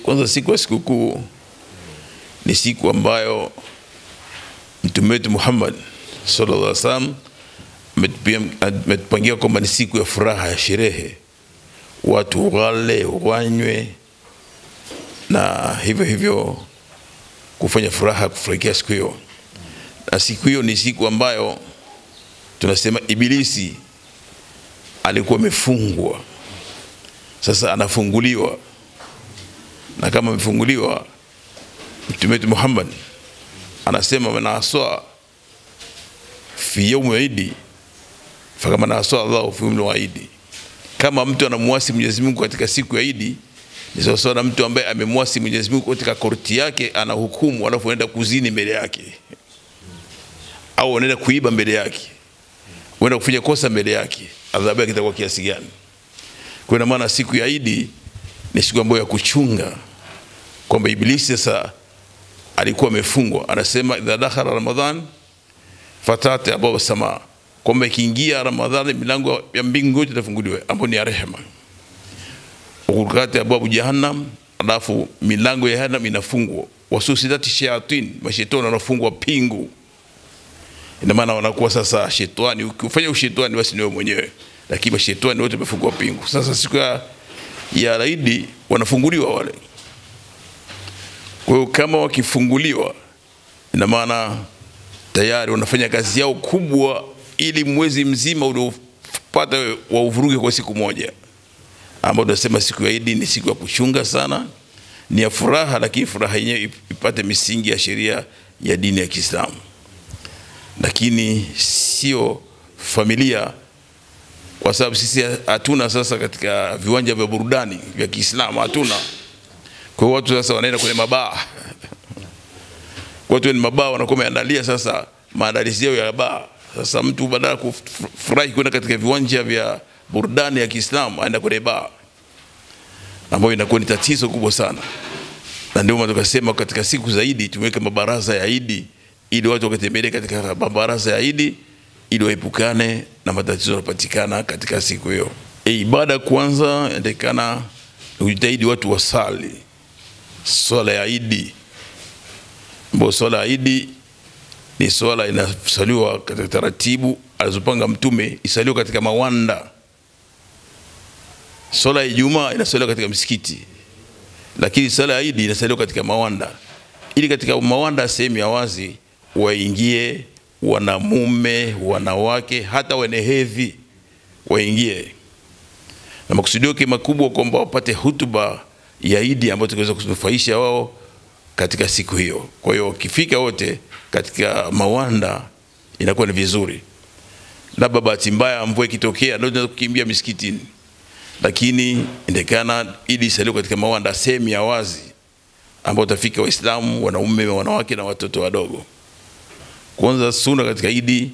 Kwanza siku ya sikukuu ni siku ambayo Mtume wetu Muhammad sallallahu alaihi wasallam ametupangia kwamba ni siku ya furaha, ya sherehe, watu wale wanywe, na hivyo kufanya furaha, kufurahikia siku hiyo. Na siku hiyo ni siku ambayo tunasema Ibilisi alikuwa amefungwa, sasa anafunguliwa. Na kama amefunguliwa, Mtume wetu Muhammad anasema man aswa fi yawm al-Eid fakama naswa Allah fi yawm al-Eid. Kama mtu anamuasi Mwenyezi Mungu katika siku ya Eid, ni sawa na mtu ambaye amemuasi Mwenyezi Mungu katika korti yake, anahukumu alafu anaenda kuzini mbele yake, au anaenda kuiba mbele yake, anaenda kufanya kosa mbele yake, adhabu yake itakuwa kiasi gani? Kwa maana siku ya Eid ni siku ambayo ya kuchunga kwamba Ibilisi sasa alikuwa amefungwa. Anasema idha dakhala Ramadhan fatati abwab as-samaa, kwamba ikiingia Ramadhani milango ya mbingu yote itafunguliwa, ambapo ni ya rehema. Ukukati abwab jahannam, alafu milango ya jahannam inafungwa. Wasusidati shayatin, mashaitani wanafungwa pingu. Ina maana wanakuwa sasa shetani, ukifanya ushetani basi ni wewe mwenyewe, lakini mashaitani wote wamefungwa pingu. Sasa siku ya Eid wanafunguliwa wale. Kwa hiyo kama wakifunguliwa, ina maana tayari wanafanya kazi yao kubwa, ili mwezi mzima uliopata wa uvuruge kwa siku moja, ambao tunasema siku ya Eid ni siku ya kuchunga sana, ni ya furaha, lakini furaha yenyewe ipate misingi ya sheria ya dini ya Kiislamu, lakini sio familia, kwa sababu sisi hatuna sasa katika viwanja vya burudani vya Kiislamu, hatuna. Kwa watu sasa wanaenda kwenye mabaa. Watu ni mabaa wanakuwa wameandalia sasa maandalizi yao ya baa. Sasa mtu badala kufurahi kwenda katika viwanja vya burudani ya Kiislamu, aenda kwenye baa, ambayo inakuwa ni tatizo kubwa sana. Na ndio maana tukasema katika siku za Eid tumeweka mabaraza ya Eid, ili watu wakatembee katika mabaraza ya Eid, ili waepukane na matatizo yanayopatikana katika siku hiyo. Ibada kwanza inatakana ujitahidi watu wasali swala ya Eid. Mbo swala ya Eid ni swala inasaliwa katika taratibu alizopanga Mtume, isaliwa katika mawanda. Swala ya Ijumaa inasaliwa katika msikiti, lakini swala ya Eid inasaliwa katika mawanda, ili katika mawanda sehemu ya wazi waingie wanamume, wanawake, hata wenye hedhi waingie, na makusudio yake makubwa kwamba wapate hutuba ya Eid ambayo tutaweza kunufaisha wao katika siku hiyo. Kwa hiyo kifika wote katika mawanda inakuwa ni vizuri. Labda bahati mbaya mvua ikitokea ndio tunaweza kukimbia misikitini, lakini indekana Eid isaliwe katika mawanda, sehemu ya wazi ambao utafika Waislamu, wanaume, wanawake na watoto wadogo. Kwanza sunna katika Eid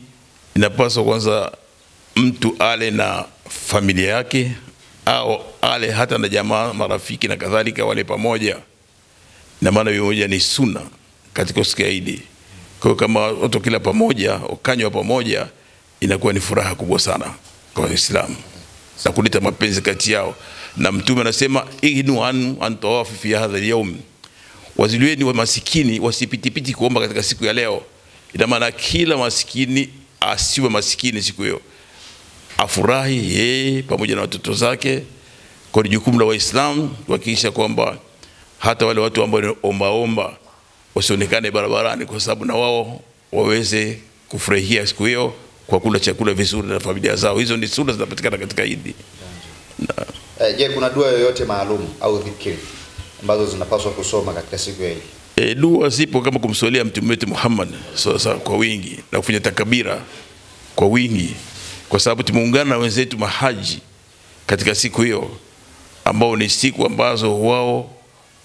inapaswa kwanza mtu ale na familia yake, au ale hata na jamaa, marafiki na kadhalika, wale pamoja. Na maana hiyo ni sunna katika siku ya Eid. Kwa kama watu kila pamoja, wakanywa pamoja, inakuwa ni furaha kubwa sana kwa Waislamu, na kuleta mapenzi kati yao. Na Mtume anasema ignu an tawafu fi hadha al-yawm, wazilueni wa masikini wasipitipiti kuomba katika siku ya leo. Ina maana kila masikini asiwe masikini siku hiyo, afurahi yeye pamoja na watoto zake. Kwa jukumu la Waislamu kuhakikisha kwamba hata wale watu ambao omba wasionekane barabarani, kwa sababu na wao waweze kufurahia siku hiyo kwa kula chakula vizuri na familia zao. Hizo ni sunna zinapatikana katika Eid. Je, kuna dua yoyote maalum au dhikri ambazo zinapaswa kusoma katika siku ya Eid? Dua zipo kama kumswalia Mtume wetu Muhammad sasa kwa wingi, na kufanya takbira kwa wingi, kwa sababu tumeungana na wenzetu mahaji katika siku hiyo, ambao ni siku ambazo wao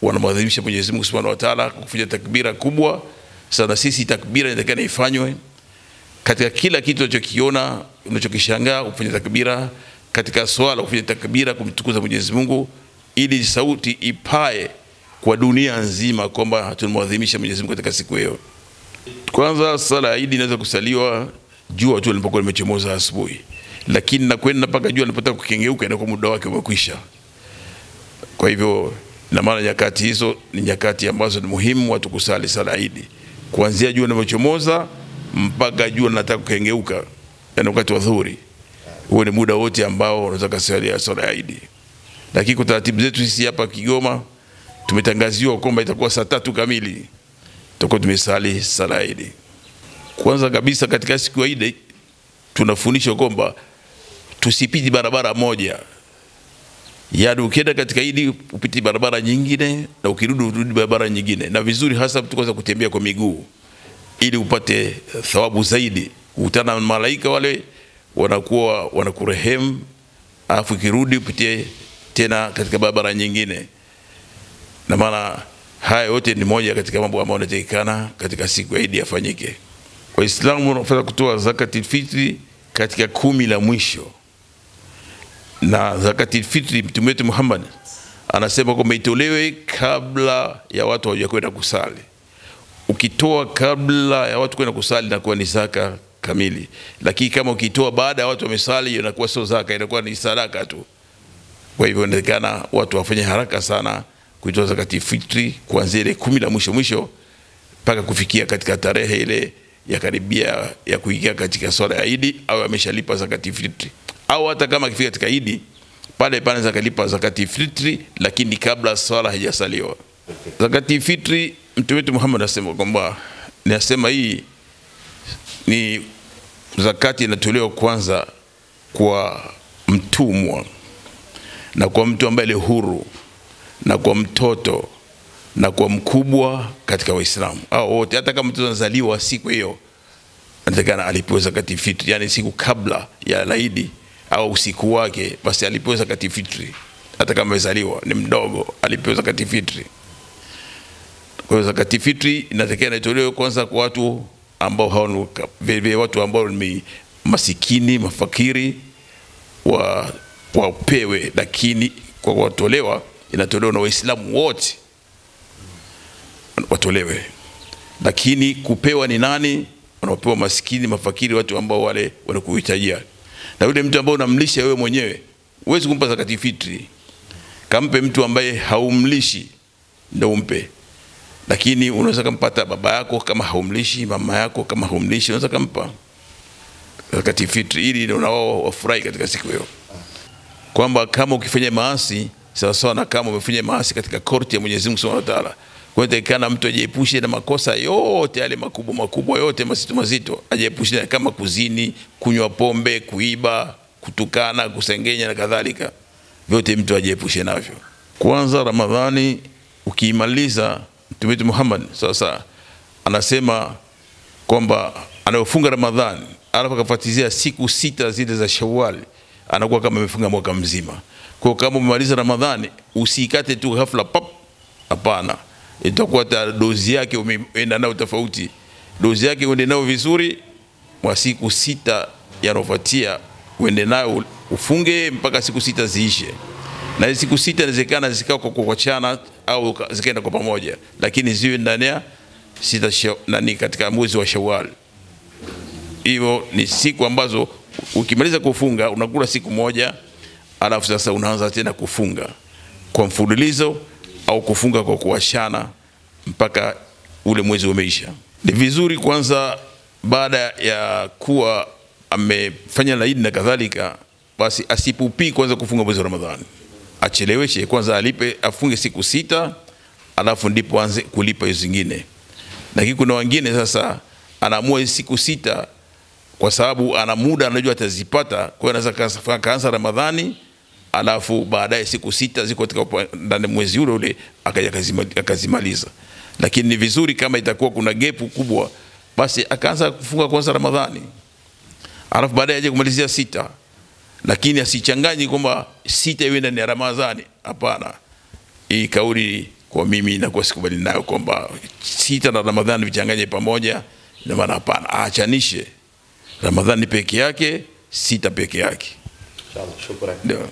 wanamwadhimisha Mwenyezi Mungu Subhanahu wa Ta'ala, kufanya takbira kubwa sana. Sisi takbira inatakana ifanywe katika kila kitu unachokiona, unachokishangaa, kufanya takbira katika swala, kufanya takbira kumtukuza Mwenyezi Mungu, ili sauti ipae kwa dunia nzima kwamba tunamwadhimisha Mwenyezi Mungu katika siku hiyo. Kwanza sala ya Eid inaweza kusaliwa jua tu linapokuwa limechomoza asubuhi, lakini na kwenda mpaka jua linapotaka kukengeuka inakuwa muda wake umekwisha. Kwa hivyo Na maana nyakati hizo ni nyakati ambazo ni muhimu watu kusali sala Idi, kuanzia jua linapochomoza mpaka jua linataka kukengeuka, yani wakati wa dhuhuri. Huo ni muda wote ambao unaweza kusali sala Idi. Lakini kwa taratibu zetu sisi hapa Kigoma tumetangaziwa kwamba itakuwa saa 3 kamili tutakuwa tumesali sala Idi. Kwanza kabisa katika siku ya Idi tunafundishwa kwamba tusipiti barabara moja. Yaani ukienda katika Idi upiti barabara nyingine na ukirudi barabara nyingine. Na vizuri hasa mtu kwanza kutembea kwa miguu ili upate thawabu zaidi. Ukutana na malaika wale wanakuwa wanakurehemu, alafu kirudi upitie tena katika barabara nyingine. Na maana haya yote ni moja katika mambo ambayo yanatakikana katika siku ya Idi yafanyike. Waislamu wanafaa kutoa zakati fitri katika 10 la mwisho. Na zakati fitri Mtume wetu Muhammad anasema kwamba itolewe kabla ya watu hawajakwenda kusali. Ukitoa kabla ya watu kwenda kusali inakuwa ni zaka kamili. Lakini kama ukitoa baada ya watu wamesali inakuwa sio zaka, inakuwa ni sadaka tu. Kwa hivyo inatakikana watu wafanye haraka sana kuitoa zakati fitri kuanzia ile 10 la mwisho mpaka kufikia katika tarehe ile ya karibia ya kuingia katika swala ya Idi, au ameshalipa zakati fitri. Au hata kama akifika katika Idi pale anaweza kalipa zakati fitri lakini kabla swala haijasaliwa. Zakati fitri Mtume wetu Muhammad anasema kwamba hii ni zakati inatolewa kwanza kwa mtumwa na kwa mtu ambaye ni huru na kwa mtoto na kwa mkubwa katika Waislamu. Au wote, hata kama mtu anazaliwa siku hiyo anatakana alipewe zakati fitri, yani siku kabla ya Idi au usiku wake basi alipewe zakati fitri. Hata kama amezaliwa ni mdogo alipewe zakati fitri. Kwa hiyo zakati fitri inatakana itolewe kwanza kwa watu ambao hawana, watu ambao ni masikini, mafakiri wapewe, lakini kwa watolewa inatolewa na Waislamu wote watolewe. Lakini kupewa ni nani? Wanapewa masikini, mafakiri, watu ambao wale wanakuhitajia. Na yule mtu ambao unamlisha wewe mwenyewe huwezi kumpa zakati fitri. Kampe mtu ambaye haumlishi ndio umpe. Lakini unaweza kumpata baba yako kama haumlishi, mama yako kama haumlishi, unaweza kumpa zakati fitri ili ndio wao wafurahi katika siku hiyo. Kwamba kama ukifanya maasi sawa sawa na kama umefanya maasi katika korti ya Mwenyezi Mungu Subhanahu wa Ta'ala. Kwa hiyo kana mtu ajiepushe na makosa yote yale makubwa yote mazito ajiepushe, kama kuzini, kunywa pombe, kuiba, kutukana, kusengenya na kadhalika. Vyote mtu ajiepushe navyo. Kwanza Ramadhani ukiimaliza Mtume wetu Muhammad sasa anasema kwamba anayofunga Ramadhani alafu akafuatizia siku 6 zile za Shawwal anakuwa kama amefunga mwaka mzima. Kwa kama umemaliza Ramadhani usikate tu ghafla pap, hapana. Itakuwa dozi yake umeenda nao tofauti. Dozi yake uende nao vizuri kwa siku 6 yanofuatia, uende nao ufunge mpaka siku 6 ziishe. Na siku 6 inawezekana zikao kwa kuachana au zikaenda kwa pamoja, lakini ziwe ndani ya 6 nani katika mwezi wa Shawwal. Hiyo ni siku ambazo ukimaliza kufunga unakula siku moja, alafu sasa unaanza tena kufunga kwa mfululizo au kufunga kwa kuachana mpaka ule mwezi umeisha. Ni vizuri kwanza baada ya kuwa amefanya Eid na kadhalika, basi asipupi kwanza kufunga mwezi wa Ramadhani. Acheleweshe kwanza, alipe afunge siku 6 alafu ndipo anze kulipa hizo zingine. Lakini kuna wengine sasa anaamua siku 6 kwa sababu ana muda anajua atazipata, kwa hiyo anaweza kaanza Ramadhani alafu baadaye siku 6 ziko katika ndani mwezi ule akazimaliza. Lakini ni vizuri kama itakuwa kuna gepu kubwa, basi akaanza kufunga kwanza Ramadhani alafu baadaye aje kumalizia 6. Lakini asichanganye kwamba 6 iwe ndani ya Ramadhani, hapana. Hii kauli kwa mimi inakuwa sikubali nayo kwamba 6 na Ramadhani vichanganye pamoja, na maana hapana. Aachanishe Ramadhani peke yake, 6 peke yake. Inshallah, shukrani. Ndio.